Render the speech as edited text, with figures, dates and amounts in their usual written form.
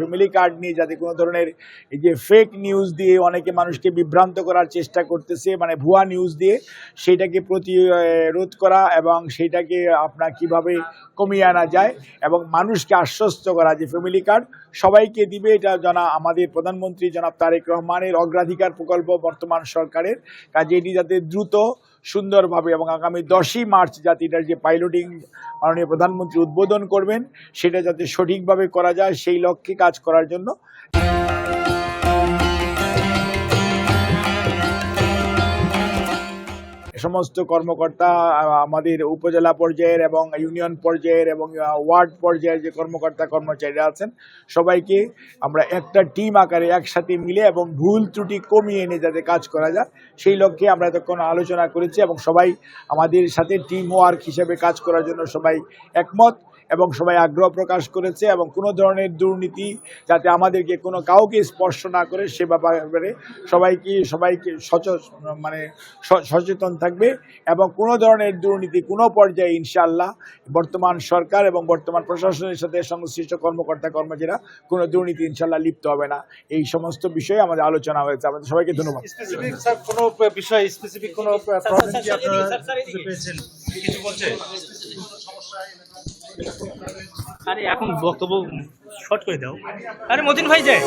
Family card নিয়ে যাতে কোনো ধরনের এই যে ফেক নিউজ দিয়ে অনেকে মানুষকে বিভ্রান্ত করার চেষ্টা করতেছে, মানে ভুয়া নিউজ দিয়ে, সেইটাকে প্রতিরোধ করা এবং সেইটাকে আপনার কিভাবে কমিয়ে আনা যায় এবং মানুষকে আশ্বস্ত করা যে ফ্যামিলি কার্ড সবাইকে দিবে। এটা আমাদের প্রধানমন্ত্রী জনাব তারেক রহমানের অগ্রাধিকার প্রকল্প বর্তমান সরকারের কাজে এটি যাতে দ্রুত সুন্দরভাবে এবং আগামী 10ই মার্চ যাতে এটার যে পাইলটিং মাননীয় প্রধানমন্ত্রী উদ্বোধন করবেন সেটা যাতে সঠিকভাবে করা যায় সেই লক্ষ্যে কাজ করার জন্য সমস্ত কর্মকর্তা আমাদের উপজেলা পর্যায়ের এবং ইউনিয়ন পর্যায়ের এবং ওয়ার্ড পর্যায়ের যে কর্মকর্তা কর্মচারীরা আছেন সবাইকে আমরা একটা টিম আকারে একসাথে মিলে এবং ভুল ত্রুটি কমিয়ে এনে যাতে কাজ করা যায় সেই লক্ষ্যে আমরা এতক্ষণ আলোচনা করেছি এবং সবাই আমাদের সাথে টিম ওয়ার্ক হিসেবে কাজ করার জন্য সবাই একমত এবং সবাই আগ্রহ প্রকাশ করেছে এবং কোনো ধরনের দুর্নীতি যাতে আমাদেরকে কাউকে স্পর্শ না করে সে ব্যাপারে সবাইকে সচেতন থাকবে এবং কোনো ধরনের দুর্নীতি কোনো পর্যায়ে ইনশাআল্লাহ বর্তমান সরকার এবং বর্তমান প্রশাসনের সাথে সংশ্লিষ্ট কর্মকর্তা কর্মচারীরা কোনো দুর্নীতি ইনশাআল্লাহ লিপ্ত হবে না। এই সমস্ত বিষয়ে আমাদের আলোচনা হয়েছে। আমাদের সবাইকে ধন্যবাদ। স্পেসিফিক স্যার কোনো বিষয় স্পেসিফিক কোনো প্রবলেম কি আপনারা পেয়েছেন কিছু বলছে? আরে এখন বক্তব্য শর্ট করে দাও। আরে মতিন ভাই যায়।